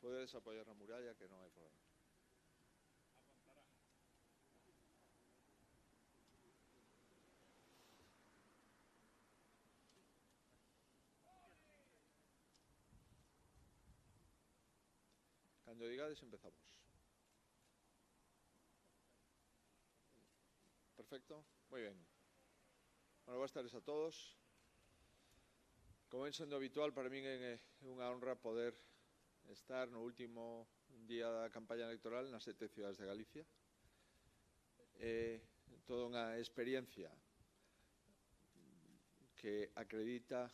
Podedes apoiar na muralla, que non hai problema. Cando digades, empezamos. Perfecto, moi ben. Bueno, boas tardes a todos. Como ven sendo habitual, para min é unha honra poder estar no último día da campaña electoral nas 7 cidades de Galicia. É toda unha experiencia que acredita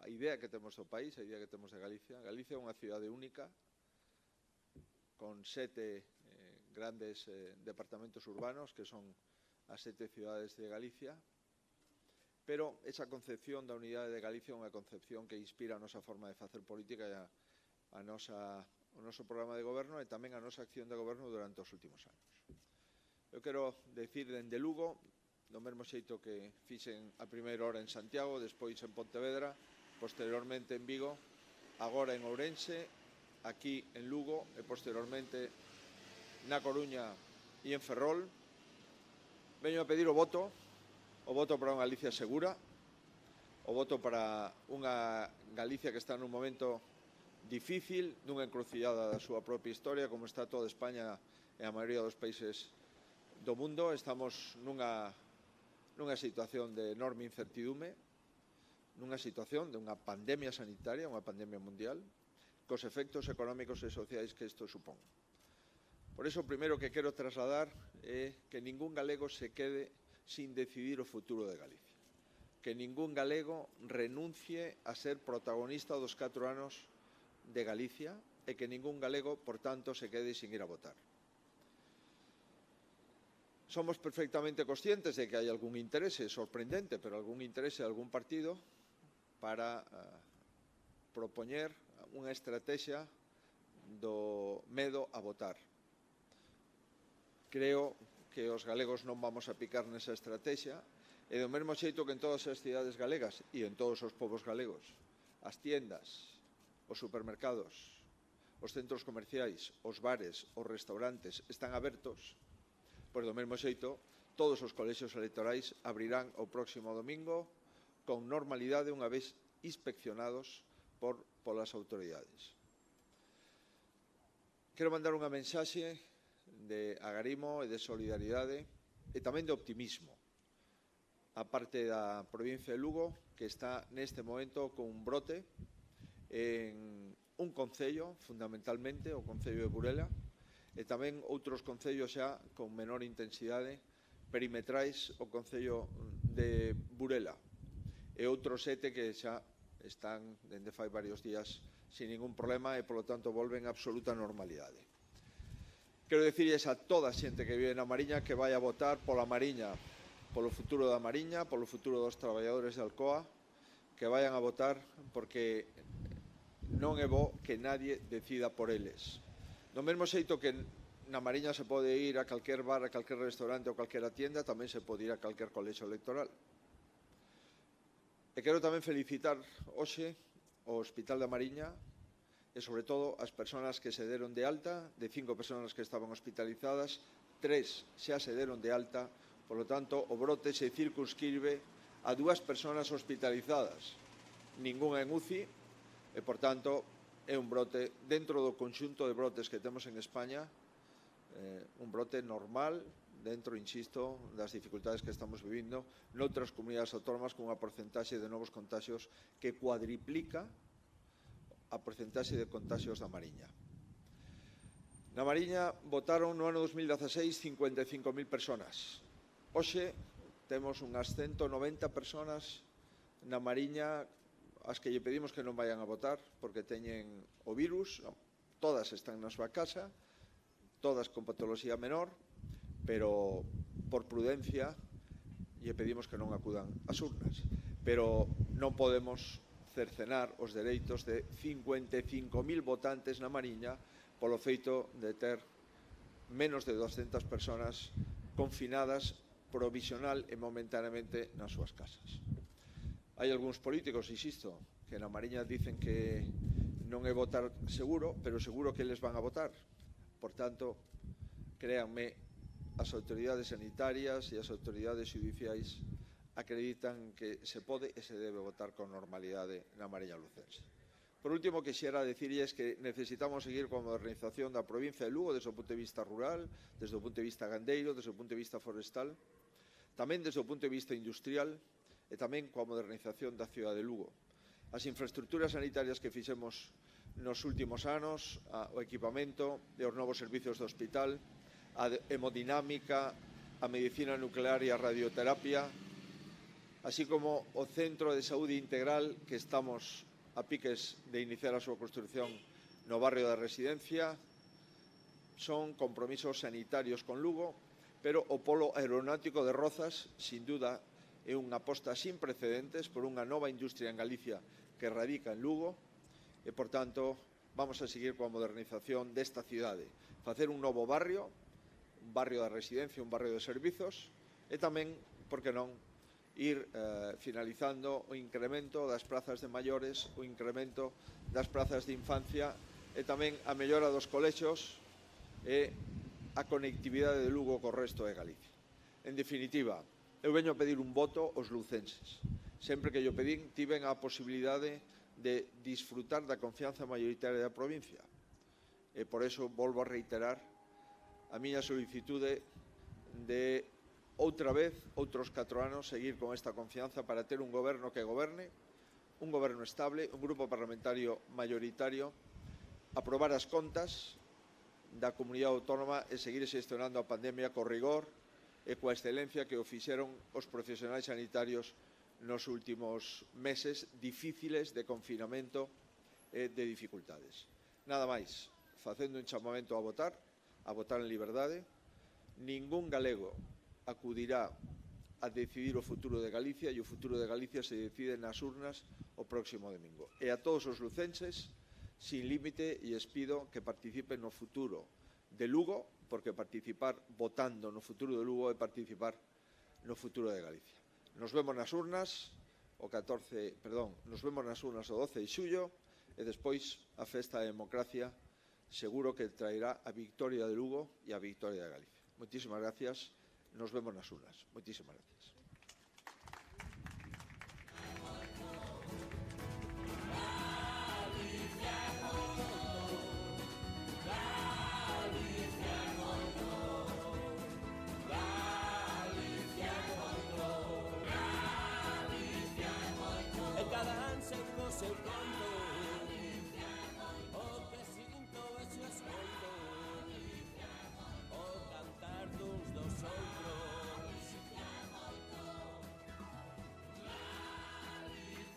a idea que temos do país, a idea que temos de Galicia. Galicia é unha cidade única, con 7 grandes departamentos urbanos, que son as 7 cidades de Galicia, pero esa concepción da unidade de Galicia é unha concepción que inspira a nosa forma de facer política e o noso programa de goberno e tamén a nosa acción de goberno durante os últimos anos. Eu quero decir dende Lugo, do mesmo xeito que fixen a primeira hora en Santiago, despois en Pontevedra, posteriormente en Vigo, agora en Ourense, aquí en Lugo e posteriormente na Coruña e en Ferrol. Veño a pedir o voto para unha Galicia segura, o voto para unha Galicia que está nun momento difícil, nunha encrucillada da súa propia historia, como está toda España e a maioría dos países do mundo. Estamos nunha situación de enorme incertidume, nunha situación de unha pandemia sanitaria, unha pandemia mundial, cos efectos económicos e sociais que isto supón. Por iso, o primeiro que quero trasladar é que ningún galego se quede sin decidir o futuro de Galicia. Que ningún galego renuncie a ser protagonista dos 4 anos de Galicia e que ningún galego, por tanto, se quede sin ir a votar. Somos perfectamente conscientes de que hai algún interese sorprendente, pero algún interese de algún partido para propoñer unha estrategia do medo a votar. Creo que os galegos non vamos a picar nesa estrategia e do mesmo xeito que en todas as cidades galegas e en todos os povos galegos, as tiendas, os supermercados, os centros comerciais, os bares, os restaurantes están abertos, pois do mesmo xeito todos os colexios electorais abrirán o próximo domingo con normalidade unha vez inspeccionados polas autoridades. Quero mandar unha mensaxe de agarimo e de solidaridade e tamén de optimismo a parte da provincia de Lugo, que está neste momento con un brote en un concello, fundamentalmente o concello de Burela, e tamén outros concellos xa con menor intensidade perimetrais, o concello de Burela e outros 7 que xa están dende fai varios días sin ningún problema e, polo tanto, volven a absoluta normalidade. Quero dicirles a toda a xente que vive na Mariña que vai a votar pola Mariña, polo futuro da Mariña, polo futuro dos traballadores de Alcoa, que vayan a votar porque non é bo que nadie decida por eles. Do mesmo xeito que na Mariña se pode ir a calquer bar, a calquer restaurante ou calquera tienda, tamén se pode ir a calquer colexio electoral. E quero tamén felicitar hoxe o Hospital da Mariña e, sobre todo, as persoas que se deron de alta, de 5 persoas que estaban hospitalizadas, 3 xa se deron de alta, polo tanto, o brote se circunscribe a 2 persoas hospitalizadas, ningunha en UCI, e, por tanto, é un brote dentro do conxunto de brotes que temos en España, un brote normal, dentro, insisto, das dificultades que estamos vivindo noutras comunidades autónomas con unha porcentaxe de novos contagios que cuadriplica a porcentaxe de contagios da Mariña. Na Mariña votaron no ano 2016 55.000 persoas. Hoxe temos unhas 190 persoas na Mariña as que lle pedimos que non vayan a votar porque teñen o virus, todas están na súa casa, todas con patoloxía menor, pero por prudencia lle pedimos que non acudan ás urnas. Pero non podemos cercenar os dereitos de 55.000 votantes na Mariña polo feito de ter menos de 200 persoas confinadas provisional e momentaneamente nas súas casas. Hai algúns políticos, insisto, que na Mariña dicen que non é votar seguro, pero seguro que eles van a votar. Por tanto, créanme, as autoridades sanitarias e as autoridades judiciais acreditan que se pode e se debe votar con normalidade na Mariña Lucense. Por último, quixera dicirlles que necesitamos seguir coa modernización da provincia de Lugo desde o punto de vista rural, desde o punto de vista gandeiro, desde o punto de vista forestal, tamén desde o punto de vista industrial e tamén coa modernización da cidade de Lugo. As infraestructuras sanitarias que fixemos nos últimos anos, o equipamento e os novos servicios do hospital, a hemodinámica, a medicina nuclear e a radioterapia, así como o Centro de Saúde Integral que estamos a piques de iniciar a súa construción no barrio da Residencia, son compromisos sanitarios con Lugo, pero o polo aeronáutico de Rozas, sin duda, é unha aposta sin precedentes por unha nova industria en Galicia que radica en Lugo e, por tanto, vamos a seguir coa modernización desta cidade, facer un novo barrio, un barrio da Residencia, un barrio de servizos e tamén, por que non, ir finalizando o incremento das prazas de maiores, o incremento das prazas de infancia e tamén a mellora dos colexios e a conectividade de Lugo co resto de Galicia. En definitiva, eu veño a pedir un voto aos lucenses. Sempre que yo pedín, tiven a posibilidade de disfrutar da confianza maioritaria da provincia. E por eso volvo a reiterar a miña solicitude de outra vez, outros 4 anos, seguir con esta confianza para ter un goberno que goberne, un goberno estable, un grupo parlamentario maioritario, aprobar as contas da comunidade autónoma e seguir xestionando a pandemia co rigor e coa excelencia que o fixeron os profesionais sanitarios nos últimos meses difíciles de confinamento e de dificultades. Nada máis, facendo un chamamento a votar en liberdade. Ningún galego acudirá a decidir o futuro de Galicia e o futuro de Galicia se decide nas urnas o próximo domingo. E a todos os lucenses, sin límite, e les pido que participen no futuro de Lugo, porque participar votando no futuro de Lugo é participar no futuro de Galicia. Nos vemos nas urnas nos vemos nas urnas o 12 de xullo e despois a festa da democracia seguro que traerá a victoria de Lugo e a victoria de Galicia. Moitísimas gracias. Nos vemos nas urnas. Moitísimas gracias.